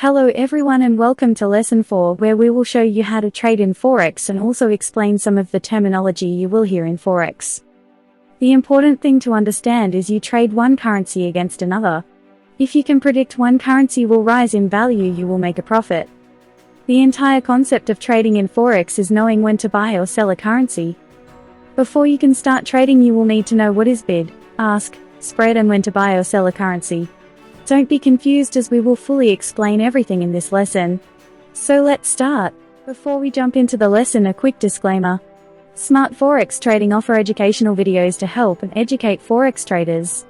Hello everyone and welcome to lesson 4 where we will show you how to trade in Forex and also explain some of the terminology you will hear in Forex. The important thing to understand is you trade one currency against another. If you can predict one currency will rise in value, you will make a profit. The entire concept of trading in Forex is knowing when to buy or sell a currency. Before you can start trading, you will need to know what is bid, ask, spread and when to buy or sell a currency. Don't be confused as we will fully explain everything in this lesson. So let's start. Before we jump into the lesson, a quick disclaimer. Smart Forex Trading offer educational videos to help and educate Forex traders.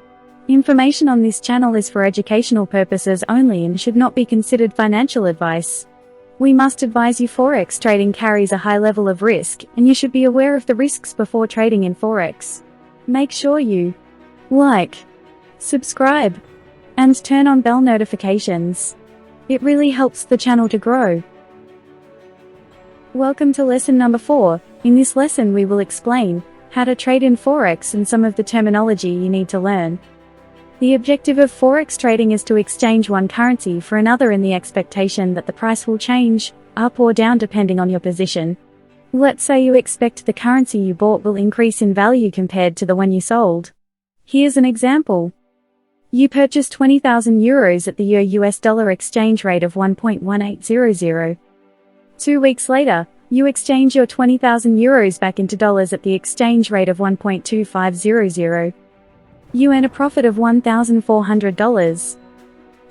Information on this channel is for educational purposes only and should not be considered financial advice. We must advise you Forex trading carries a high level of risk, and you should be aware of the risks before trading in Forex. Make sure you like, subscribe, and turn on bell notifications. It really helps the channel to grow. Welcome to lesson number 4. In this lesson we will explain how to trade in Forex and some of the terminology you need to learn. The objective of Forex trading is to exchange one currency for another in the expectation that the price will change, up or down depending on your position. Let's say you expect the currency you bought will increase in value compared to the one you sold. Here's an example. You purchased 20,000 euros at the euro-US dollar exchange rate of 1.1800. 2 weeks later, you exchange your 20,000 euros back into dollars at the exchange rate of 1.2500. You earn a profit of $1,400.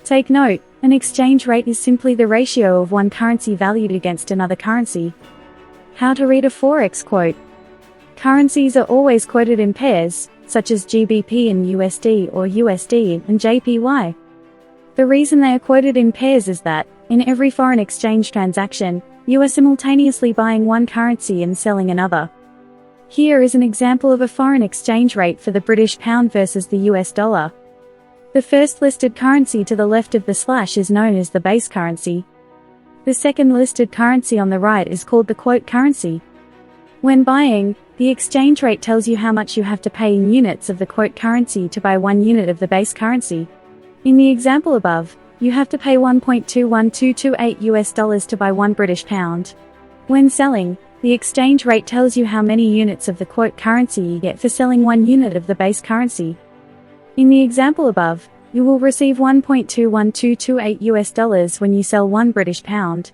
Take note, an exchange rate is simply the ratio of one currency valued against another currency. How to read a Forex quote. Currencies are always quoted in pairs, such as GBP and USD or USD and JPY. The reason they are quoted in pairs is that, in every foreign exchange transaction, you are simultaneously buying one currency and selling another. Here is an example of a foreign exchange rate for the British pound versus the US dollar. The first listed currency to the left of the slash is known as the base currency. The second listed currency on the right is called the quote currency. When buying, the exchange rate tells you how much you have to pay in units of the quote currency to buy 1 unit of the base currency. In the example above, you have to pay $1.21228 to buy 1 British pound. When selling, the exchange rate tells you how many units of the quote currency you get for selling 1 unit of the base currency. In the example above, you will receive $1.21228 when you sell 1 British pound.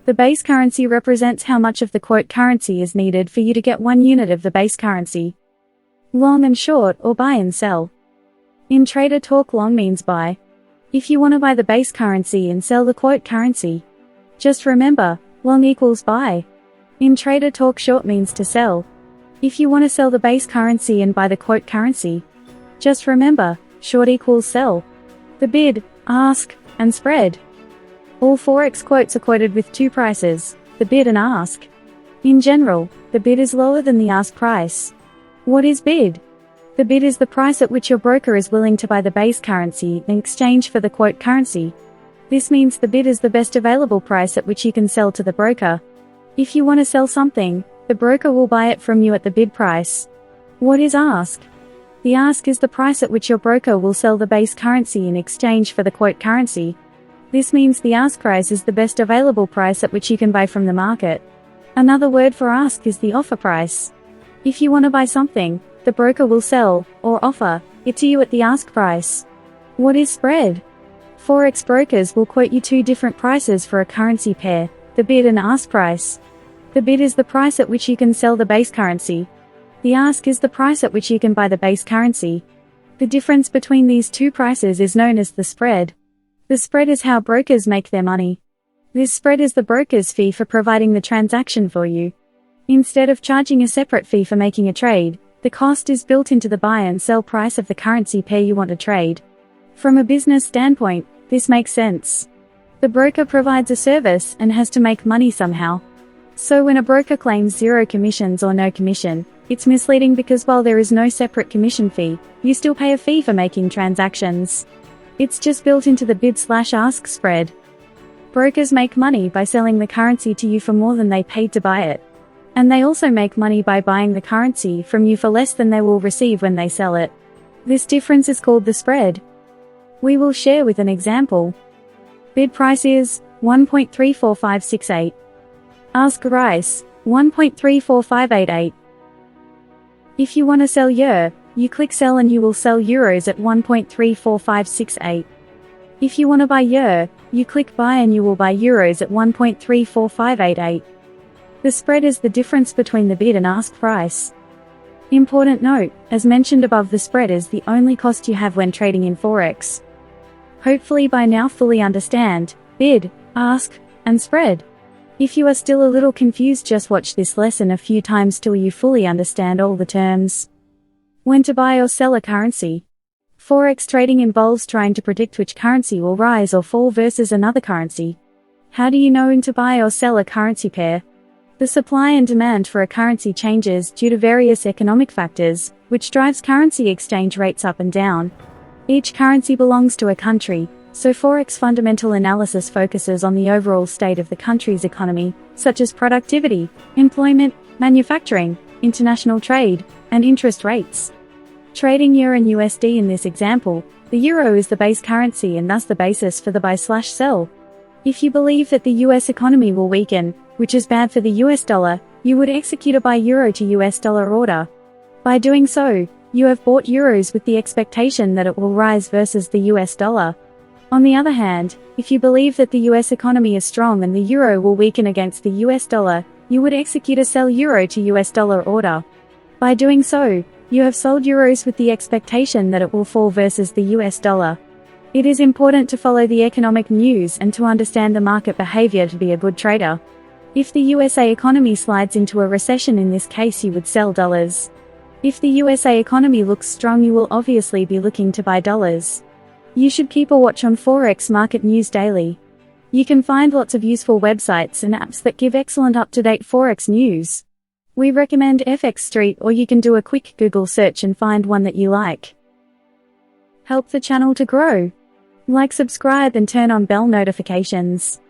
The base currency represents how much of the quote currency is needed for you to get 1 unit of the base currency. Long and short, or buy and sell. In trader talk, long means buy. If you want to buy the base currency and sell the quote currency, just remember, long equals buy. In trader talk, short means to sell. If you want to sell the base currency and buy the quote currency, just remember, short equals sell. The bid, ask, and spread. All Forex quotes are quoted with 2 prices, the bid and ask. In general, the bid is lower than the ask price. What is bid? The bid is the price at which your broker is willing to buy the base currency in exchange for the quote currency. This means the bid is the best available price at which you can sell to the broker. If you want to sell something, the broker will buy it from you at the bid price. What is ask? The ask is the price at which your broker will sell the base currency in exchange for the quote currency. This means the ask price is the best available price at which you can buy from the market. Another word for ask is the offer price. If you want to buy something, the broker will sell, or offer, it to you at the ask price. What is spread? Forex brokers will quote you 2 different prices for a currency pair, the bid and ask price. The bid is the price at which you can sell the base currency. The ask is the price at which you can buy the base currency. The difference between these 2 prices is known as the spread. The spread is how brokers make their money. This spread is the broker's fee for providing the transaction for you. Instead of charging a separate fee for making a trade, the cost is built into the buy and sell price of the currency pair you want to trade. From a business standpoint, this makes sense. The broker provides a service and has to make money somehow. So when a broker claims 0 commissions or no commission, it's misleading because while there is no separate commission fee, you still pay a fee for making transactions. It's just built into the bid/ask spread. Brokers make money by selling the currency to you for more than they paid to buy it. And they also make money by buying the currency from you for less than they will receive when they sell it. This difference is called the spread. We will share with an example. Bid price is 1.34568. Ask price 1.34588. If you want to sell EUR, you click sell and you will sell euros at 1.34568. If you want to buy EUR, you click buy and you will buy euros at 1.34588. The spread is the difference between the bid and ask price. Important note, as mentioned above, the spread is the only cost you have when trading in Forex. Hopefully by now fully understand bid, ask, and spread. If you are still a little confused, just watch this lesson a few times till you fully understand all the terms. When to buy or sell a currency. Forex trading involves trying to predict which currency will rise or fall versus another currency. How do you know when to buy or sell a currency pair? The supply and demand for a currency changes due to various economic factors, which drives currency exchange rates up and down. Each currency belongs to a country, so Forex fundamental analysis focuses on the overall state of the country's economy, such as productivity, employment, manufacturing, international trade, and interest rates. Trading euro and USD in this example, the euro is the base currency and thus the basis for the buy/sell. If you believe that the US economy will weaken, which is bad for the US dollar, you would execute a buy euro to US dollar order. By doing so, you have bought euros with the expectation that it will rise versus the US dollar. On the other hand, if you believe that the US economy is strong and the euro will weaken against the US dollar, you would execute a sell euro to US dollar order. By doing so, you have sold euros with the expectation that it will fall versus the US dollar. It is important to follow the economic news and to understand the market behavior to be a good trader. If the USA economy slides into a recession, in this case you would sell dollars. If the USA economy looks strong, you will obviously be looking to buy dollars. You should keep a watch on Forex market news daily. You can find lots of useful websites and apps that give excellent up-to-date Forex news. We recommend FX Street, or you can do a quick Google search and find one that you like. Help the channel to grow. Like, subscribe and turn on bell notifications.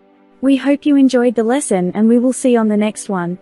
We hope you enjoyed the lesson and we will see you on the next one.